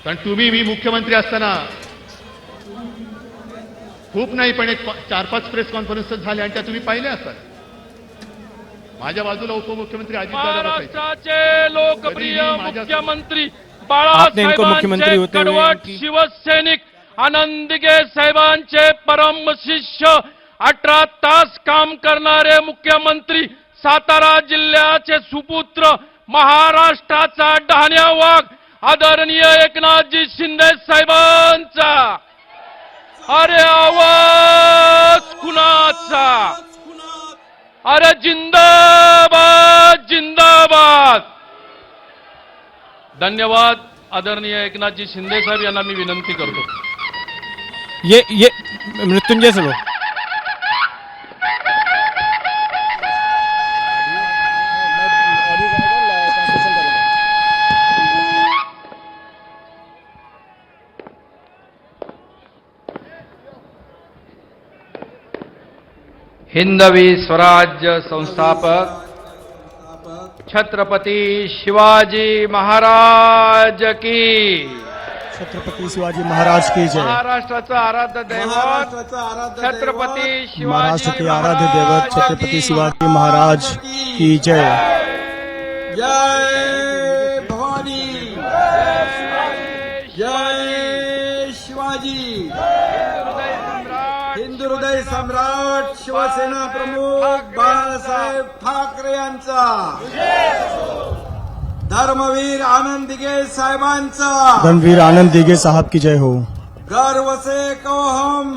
कारण तुम्ही मी मुख्यमंत्री असताना खूप नाही पण एक 4-5 प्रेस कॉन्फरन्सेस झाल्या आणि त्या तुम्ही पाहिल्या असतात. माझ्या बाजूला उपमुख्यमंत्री अजितदादा बसायचे. महाराष्ट्राचे लोकप्रिय मुख्यमंत्री आपने इनको मुख्यमंत्री बाळासाहेबांचे होते हुए कडवट इनकी- शिवसैनिक आनंद दिघे साहेबांचे परम शिष्य 18 तास काम करणारे मुख्यमंत्री सातारा जिल्ह्याचे सुपुत्र महाराष्ट्राचा डहाण्या वाघ आदरणीय एकनाथजी शिंदे साहेबांचा अरे आवाज कुणाचा अरे जिंदाबाद जिंदाबाद. धन्यवाद. आदरणीय एकनाथजी शिंदे साहेब यांना मी विनंती करतो. ये मृत्युंजय से लो. हिंदवी स्वराज्य संस्थापक छत्रपती शिवाजी महाराज की. छत्रपती शिवाजी महाराज की जय. महाराष्ट्राचं आराध्य दैवत छत्रपती महाराष्ट्र शिवाजी के आराध्य देवत छत्रपति शिवाजी महाराज की जय. जय भवानी, जय शिवाजी. हिंदू हृदय सम्राट शिवसेना प्रमुख बाळासाहेब ठाकरे यांचा, धर्मवीर आनंद दिघे साहेबांचा, धर्मवीर आनंद दिघे साहब की जय हो. गर्व से कहो हम,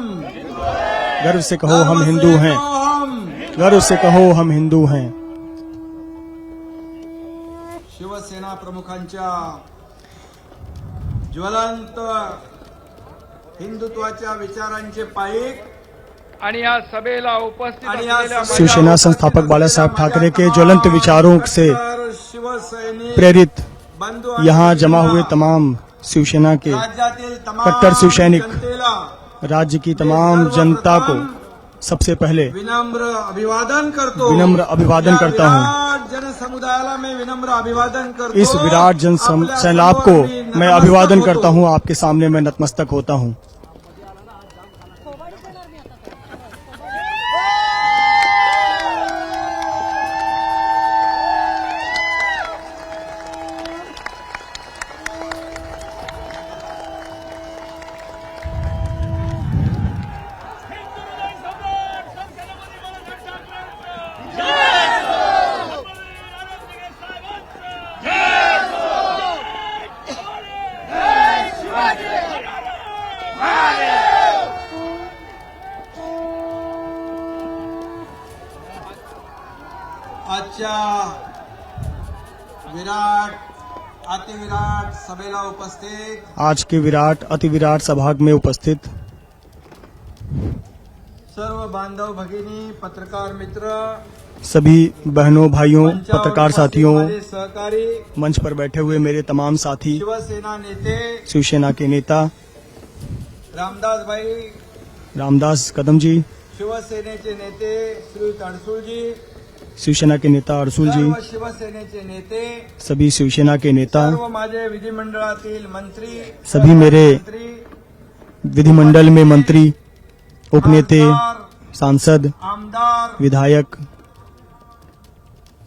गर्व से कहो हम हिंदू हैं, गर्व से कहो हम हिंदू हैं. शिवसेना प्रमुखांच्या ज्वलंत हिंदुत्वाच्या विचारांचे पाईक आणि या सभेला उपस्थित आणि या असलेल्या शिवसेना संस्थापक बालासाहेब ठाकरे के ज्वलंत विचारों से शिवसैनिक प्रेरित बंधु यहाँ जमा हुए तमाम शिवसेना के राज्यातील तमाम कट्टर शिवसैनिक जनतेला राज्य की तमाम जनता को सबसे पहले विनम्र अभिवादन करतो. विनम्र अभिवादन या करता हूं. विराट जनसमुदायाला मैं विनम्र अभिवादन करतो. इस विराट जन सैलाब को मैं अभिवादन करता हूं. आपके सामने मैं नतमस्तक होता हूं. आजच्या विराट अतिविराट सभेला उपस्थित आज के विराट अतिविराट सभा में उपस्थित सर्व बांधव भगिनी, पत्रकार मित्र, सभी बहनों भाइयों मंचावर पत्रकार उपस्थित साथियों, हमारे सहकारी, मंच पर बैठे हुए मेरे तमाम साथी, शिवसेना नेते शिवसेना के नेता रामदास भाई, रामदास कदम जी, शिवसेनेचे नेते श्री अडसूळ जी, शिवसेना के नेता अरसूल जी, सर्व शिवसेनेचे नेते, सभी शिवसेना के नेता, सर्व माझे विधिमंडळातील मंत्री, सभी मेरे मंत्री, विधिमंडल में मंत्री, उपनेते, खासदार, सांसद, आमदार, विधायक,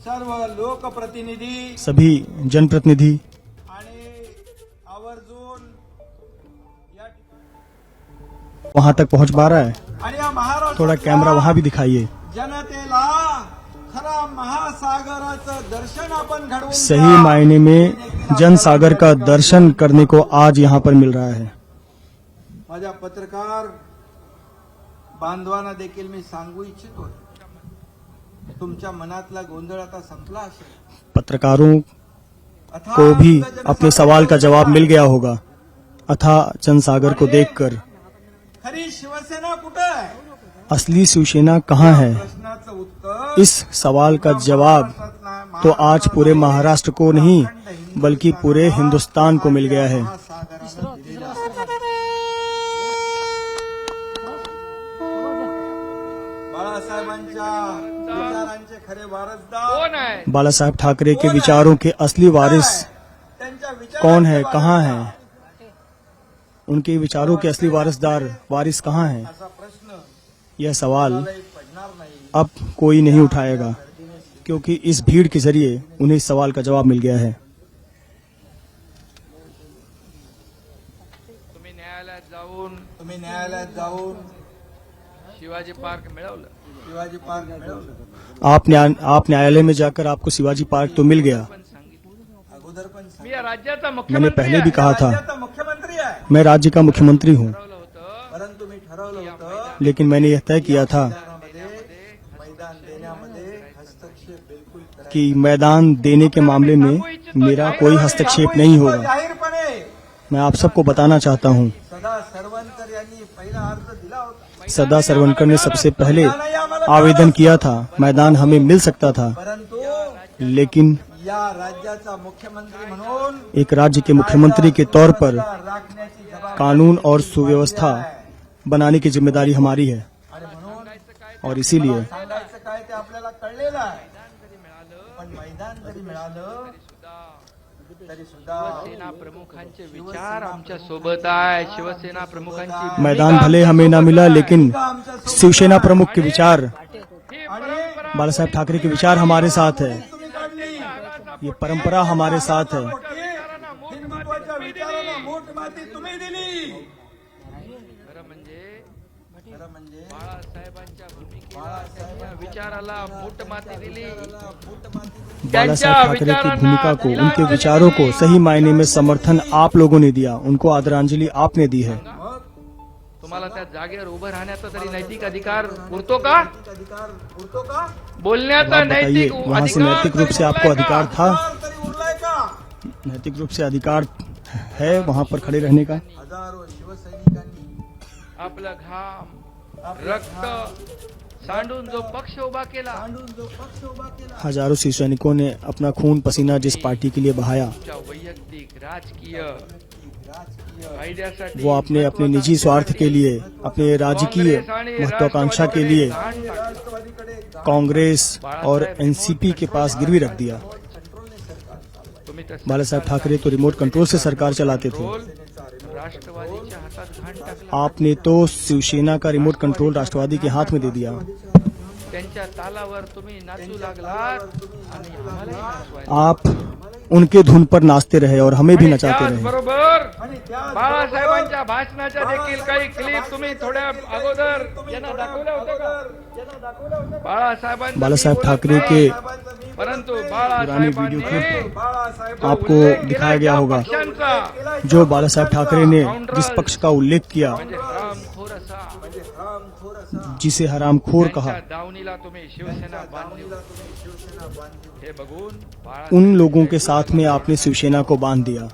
सर्व लोकप्रतिनिधी सभी जनप्रतिनिधि, आणि आवर्जून या ठिकाणी वहां तक पहुंच पा रहा है. आणि या महाराष्ट्र थोड़ा कैमरा वहां भी दिखाइए. जनतेला खरा महासागराचं दर्शन आपण घडवून सही द्या. मायने में जन सागर का दर्शन करने को आज यहाँ पर मिल रहा है. माझ्या पत्रकार बांधवांना देखील मी सांगू इच्छितो, तुमच्या मनातला गोंधळ आता संपला असेल. पत्रकारों अथांग को भी जनसागर अपने सवाल का जवाब मिल गया होगा. अथाह जनसागर को देखकर खरी शिवसेना कुठे आहे? असली शिवसेना कहाँ है, प्रश्नाचं उत्तर इस सवाल का जवाब तो आज पूरे महाराष्ट्र को नहीं बल्कि पूरे हिंदुस्तान को मिल गया है. महासागराला दिलेलं आहे. बाळासाहेबांच्या विचारांचे खरे वारसदार कोण आहे? बाला साहब ठाकरे के विचारों के असली वारिस त्यांच्या विचारांचे कौन है, वारसदार. कहाँ है? उनके विचारों के असली वारिस कहाँ हैं? असा प्रश्न यह सवाल काही पडणार नाही. अब कोई नहीं उठाएगा, क्योंकि इस भीड़ के जरिए उन्हें इस सवाल का जवाब मिल गया है। तुम्ही न्यायालयात जाऊन शिवाजी पार्क मिळवलं. शिवाजी पार्क मिळवलं. आप न्यायालय में जाकर आपको शिवाजी पार्क तो मिल गया। अगोदर पण मी या राज्याचा मैंने मुख्यमंत्री पहले भी कहा था, राज्याचा मुख्यमंत्री आहे. मैं राज्य का मुख्यमंत्री हूँ, परंतु मी ठरवलं होतं लेकिन मैंने यह तय किया था मैदान देण्यामध्ये हस्तक्षेप बिलकुल करायचा कि मैदान देने के मामले में मेरा कोई हस्तक्षेप नहीं होगा। जाहीरपणे मैं आप सबको बताना चाहता हूँ, सदा सरवणकर यांनी पहिला अर्ज दिला होता. सदा सरवणकर ने सबसे पहले आवेदन किया था, मैदान हमें मिल सकता था, परंतु लेकिन या राज्याचा मुख्यमंत्री म्हणून एक राज्य के मुख्यमंत्री के तौर पर राखण्याची जबाबदारी कानून और सुव्यवस्था बनाने की जिम्मेदारी हमारी है, आणि म्हणून और इसीलिए सांगायचं काय ते आपल्याला कळलेलं आहे. पण मैदान जरी मिळालं तरी सुद्धा सेना प्रमुखांचे विचार आमच्या सोबत आहे. शिवसेना प्रमुखांची मैदान भले हमें ना मिला, लेकिन शिवसेना प्रमुख के विचार, बाला साहेब ठाकरे के विचार हमारे साथ है। तुम्ही काढली. ये परंपरा हमारे साथ है। हिंदुत्वाच्या विचारांना मूठ माती तुम्ही दिली. खरं म्हणजे बाळासाहेबांच्या त्यांच्या विचाराला मूठ माती दिली. बाला साहेब ठाकरे की भूमिका को, उनके विचारों को सही मायने में समर्थन आप लोगों ने दिया, उनको आदरांजलि आपने दी है। तुम्हाला त्या जागेवर उभं राहण्याचा तरी नैतिक अधिकार उरतो का? अधिकार उरतो का? बोलण्याचा आप बताइए, नैतिक वहाँ से नैतिक रूप से आपको अधिकार था? तरी उरलाय का? नैतिक रूप से अधिकार है वहाँ पर खड़े रहने का? हजारो शिवसैनिकांनी आपलं घाम रक्त सांडून जो पक्ष उभा केला, मांडून जो पक्ष उभा केला. हजारों शिव सैनिकों ने अपना खून पसीना जिस पार्टी के लिए बहाया, तुमच्या वैयक्तिक राजकीय राजकीय फायद्यासाठी वो आपने अपने निजी स्वार्थ के लिए, अपने राजकीय महत्वाकांक्षा के लिए राष्ट्रवादीकडे कांग्रेस और एनसीपी के पास गिरवी रख दिया। तुम्ही तर बाला साहेब ठाकरे तो रिमोट कंट्रोल से सरकार चलाते थे। राष्ट्रवादीच्या हातात घाण टाकला. आपने तो शिवसेना का रिमोट कंट्रोल राष्ट्रवादी के हाथ में दे दिया। त्यांच्या तालावर तुम्ही नाचू लागलात आणि आम्हालाही नाचवायला. आप उनके धुन पर नाचते रहे और हमें भी नचाते रहे। बरोबर आणि त्या बाळासाहेबांच्या भाषणाच्या देखील काही क्लिप तुम्ही थोड्या अगोदर यांना दाखवल्या होत्या का? बाळासाहेबांचं बालासाहेब मी ठाकरे बोलत के नाही, परंतु पुरानी वीडियो बाळासाहेबांनी बाळासाहेब आपको दिखाया गया होगा, पक्षांचा जो बाला साहेब ठाकरे ने जिस पक्ष का उल्लेख किया, म्हणजे हरामखोर असा रामखोर असा जिसे हरामखोर कहा, त्यांच्या दावणीला तुम्ही शिवसेना बांधली. शिवसेना बांधली. हे बघून उन लोगों के साथ में आपने शिवसेना को बांध दिया।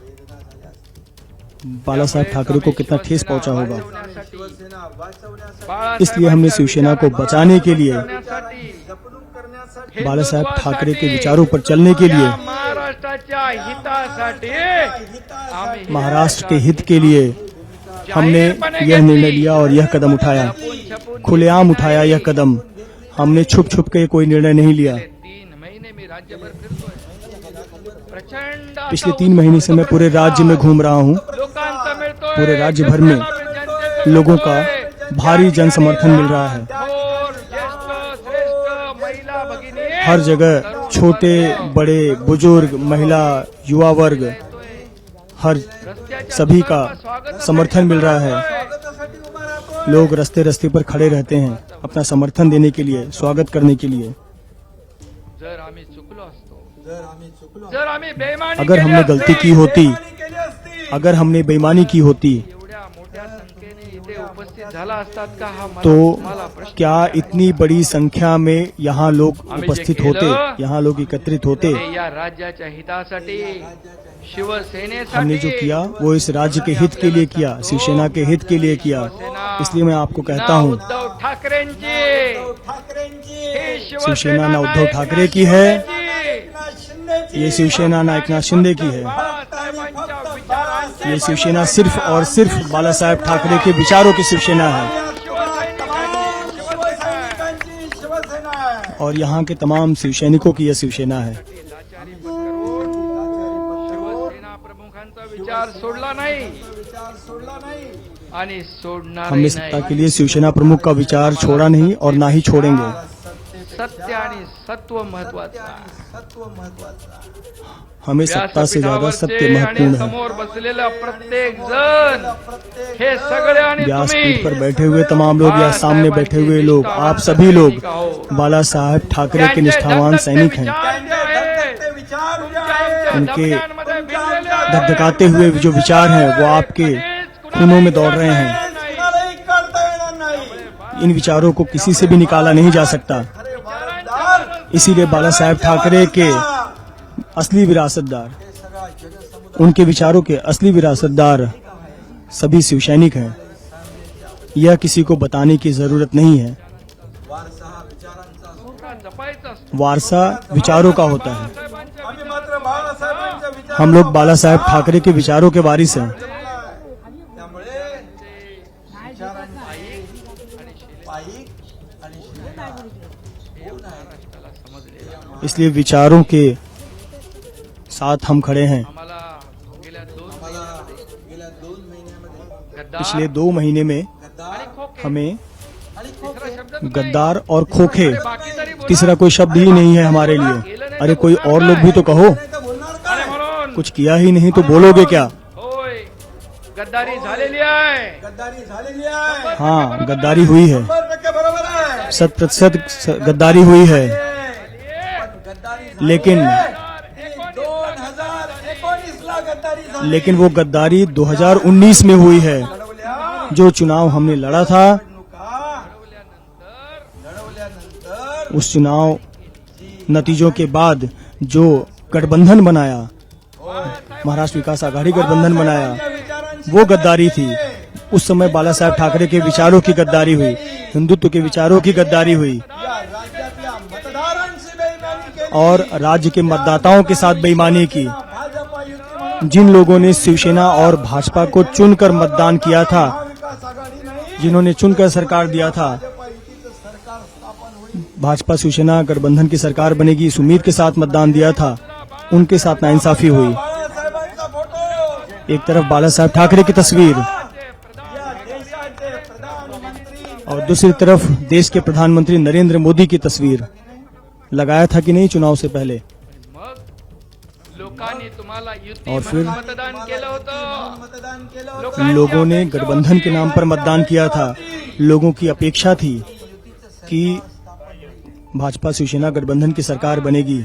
बाला साहेब ठाकरे को कितना ठेस पहुंचा होगा। शिवसेना वाचवण्यासाठी इसलिए हमने शिवसेना को बचाने के लिए, जपणूक करण्यासाठी बाला साहेब ठाकरे के विचारों पर चलने के लिए, महाराष्ट्राच्या हितासाठी आम्ही महाराष्ट्र के हित के लिए हमने यह निर्णय लिया और यह कदम उठाया। खुलेआम उठाया यह कदम, हमने छुप छुप के कोई निर्णय नहीं लिया। 3 महिने मी राज्यभर फिरतोय. प्रचंड पिछले 3 महीने से मैं पूरे राज्य में घूम रहा हूँ। लोकांचा मिळतोय. पूरे राज्य भर में लोगों का भारी जन समर्थन मिल रहा है। थोर, ज्येष्ठ, श्रेष्ठ महिला भगिनी हर जगह छोटे बड़े बुजुर्ग, महिला, युवा वर्ग, हर सभी का समर्थन मिल रहा है। स्वागतासाठी उभा राहतोय. लोग रास्ते रास्ते पर खड़े रहते हैं अपना समर्थन देने के लिए, स्वागत करने के लिए। जर आम्ही चुकलो असतो, जर आम्ही चुकलो, जर आम्ही बेईमानी अगर केली हमने असती, गलती की होती, केली असती, अगर हमने बेईमानी की होती, एवढ्या मोठ्या संख्येने इथे उपस्थित झाला असतात का? हा मला तो तुम्हाला प्रश्न क्या इतनी बड़ी संख्या में यहाँ लोग उपस्थित होते, यहाँ लोग एकत्रित होते? हे या राज्याच्या हितासाठी, शिवसेनेसाठी हमने जो किया वो इस राज्य के हित के लिए किया, शिवसेना के हित के लिए किया। इसलिए मैं आपको कहता ना हूँ, उद्धव ठाकरेंची, ठाकरेंची, हे शिवसेना ना उद्धव ठाकरे की है, एकनाथ शिंदेची, ये शिवसेना ना एकनाथ शिंदे की है। बाळासाहेबांच्या विचारांची, ये शिवसेना सिर्फ और सिर्फ बाला साहेब ठाकरे के विचारों की शिवसेना है। शिवसैनिकांची शिवसेना आहे. और यहाँ के तमाम शिवसैनिकों की यह शिवसेना है। लाचारी पत्करून शिवसेना प्रमुखांचा विचार सोडला नाही विचार सोडला नाही आणि सोडणार हमने सत्ता के लिए शिवसेना प्रमुख का विचार छोड़ा नहीं और ना ही छोड़ेंगे। सत्य आणि सत्व महत्वाचं सत्व महत्वाचं हमें सत्ता से ज्यादा सत्य व्यासपीठावरचे आणि महत्वपूर्ण है। समोर बसलेला प्रत्येक जण हे सगळे आणि व्यासपीठ पर तुम्ही बैठे हुए तमाम लोग या सामने बैठे हुए लोग, आप सभी लोग बाला साहेब ठाकरे के निष्ठावान सैनिक हैं। धगधगते विचार जे आहेत, उनके धक धकधकाते हुए जो विचार हैं वो आपके खूनों में दौड़ रहे हैं। कुणालाही करता येणार नाही। इन विचारों को किसी से भी निकाला नहीं जा सकता। अरे वारसदार इसीलिए बाला साहेब ठाकरे के असली विरासतदार, सगळा जनसमुदाय उनके विचारों के असली विरासतदार सभी शिवसैनिक हैं। यह किसी को बताने की जरूरत नहीं है। वारसा हा विचारांचा जपायचं असतं. वारसा विचारों का होता है। आम्ही मात्र बाळासाहेबांच्या विचार हम लोग बाला साहेब ठाकरे के विचारों के वारिस हैं। त्यामुळे विचारांची पायी आणि शिलेदार होऊन आहे। इसलिए विचारों के साथ हम खड़े हैं। आम्हाला गेल्या मला गेल्या 2 महिन्यामध्ये पिछले 2 महीने में गद्दार हमें आणि खोखे गद्दार और खोखे, बाकी तरी बोला. तीसरा कोई शब्द ही नहीं है हमारे लिए। अरे कोई और लोग भी तो कहो। नाही तर बोलणार काय? म्हणून कुछ किया ही नहीं तो बोलोगे क्या? होय गद्दारी झालेली आहे. गद्दारी झालेली आहे। हाँ, गद्दारी हुई है, 100% बरोबर आहे। 100% गद्दारी हुई है। पण गद्दारी लेकिन 2019 ला गद्दारी झाली। लेकिन वो गद्दारी 2019 में हुई है। लढवल्या जो चुनाव हमने लड़ा था, लढवल्यानंतर उस चुनाव नतीजों के बाद जो गठबंधन बनाया, महाराष्ट्र विकास आघाड़ी गठबंधन बनाया, विचारांची वो गद्दारी थी। उस समय बाला साहेब ठाकरे के विचारों की गद्दारी हुई, हिंदुत्व के विचारों की गद्दारी हुई या राज्यातल्या मतदारांची बेईमानी केली। और राज्य के मतदाताओं के साथ बेईमानी की। भाजपा युती म्हणून जिन लोगों ने शिवसेना और भाजपा को चुनकर मतदान किया था, महाविकास आघाडी नाही, जिन्होंने चुनकर सरकार दिया था, भाजपा युतीचं सरकार स्थापन होईल। भाजपा शिवसेना गठबंधन की सरकार बनेगी इस उम्मीद के साथ मतदान दिया था, उनके साथ नाइंसाफी हुई। बाळासाहेबांचा फोटो एक तरफ बाला साहेब ठाकरे की तस्वीर या देशाचे प्रधानमंत्री और दूसरी तरफ देश के प्रधानमंत्री नरेंद्र मोदी की तस्वीर लगाया था कि नहीं चुनाव से पहले। मग लोकांनी तुम्हाला युती और फिर म्हणून मतदान केलं होतं. मतदान केलं होतं। लोकांची लोगों ने अपेक्षा गठबंधन के नाम पर मतदान किया था। लोगों की अपेक्षा थी कि भाजपा शिवसेना गठबंधन की सरकार बनेगी।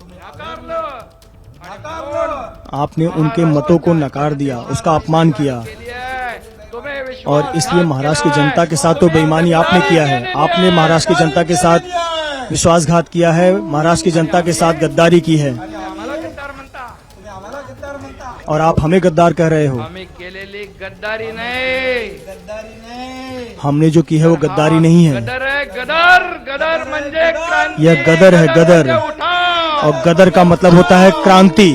नाकारलं. आपने उनके मतों को नकार दिया, उसका अपमान किया केली आहे. तुम्ही विश्वासघात और इसलिए महाराष्ट्र की केलाय. जनता के साथ तो बेईमानी आपने किया है। आपने महाराष्ट्र की जनता के साथ विश्वासघात किया है, महाराष्ट्र की जनता के साथ गद्दारी की है आम्हाला गद्दार म्हणता. तुम्ही आम्हाला गद्दार म्हणता। और आप हमें गद्दार कह रहे हो। आम्ही केलेली गद्दारी नाही. गद्दारी नाही। हमने जो की है वो गद्दारी नहीं है। गदर आहे गदर. गदर म्हणजे क्रांती. यह गदर है, गदर। म्हणजे उठाव. और गदर का मतलब होता है क्रांति।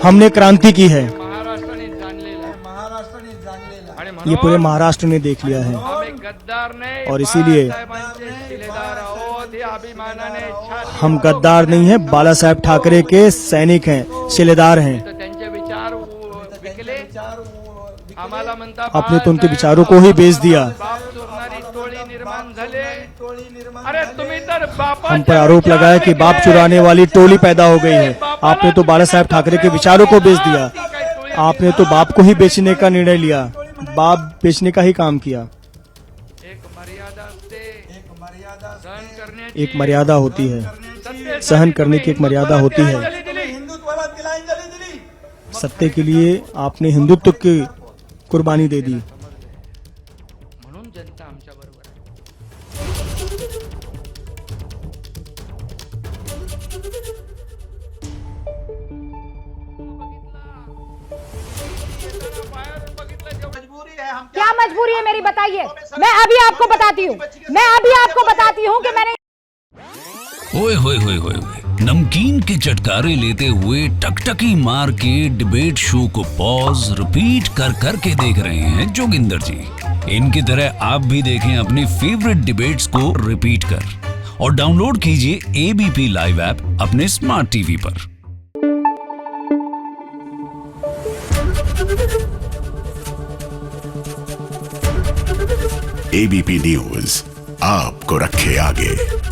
हमने क्रांति की है, महाराष्ट्राने जाणलेलं आहे. महाराष्ट्राने जाणलेला आणि ये म्हणून पूरे महाराष्ट्र ने देख लिया है। आम्ही गद्दार नाही. और इसीलिए बाळासाहेबांचे शिलेदार आहोत. हे अभिमानाने छाती हम गद्दार नहीं है, बाला साहेब ठाकरे के सैनिक हैं, शिलेदार हैं। तर त्यांचे विचार विकले. विचार आम्हाला म्हणता आपने तो उनके विचारों को ही बेच दिया। बाप चोरणारी टोळी निर्माण झाले. टोळी निर्माण अरे तुम्ही तर बापा हम पर आरोप लगाया कि बाप चुराने वाली टोली पैदा हो गई है। आपने तो बाला साहेब ठाकरे के विचारों को बेच दिया। आपने तो बाप को ही बेचने का निर्णय लिया, बाप बेचने का ही काम किया। एक मर्यादा असते. एक मर्यादा सहन करण्याची. एक मर्यादा होती है, सत्य सहन करने की एक मर्यादा होती है। अंजली दिली. हिंदुत्वाला तिलांजली दिली। सत्य के लिए आपने हिंदुत्व की कुर्बानी दे दी। म्हणून जनता आमच्या बरोबर आहे. क्या मजबूरी है मेरी बताइए। मैं अभी आपको बताती हूँ कि मैंने ओए होए होए होए होए। नमकीन के चटकारे लेते हुए टकटकी मार के डिबेट शो को पॉज रिपीट कर कर के देख रहे हैं जोगिंदर जी। इनकी तरह आप भी देखें अपनी फेवरेट डिबेट्स को रिपीट कर और डाउनलोड कीजिए एबीपी लाइव ऐप अपने स्मार्ट टीवी पर। एबीपी न्यूज आपको रखे आगे।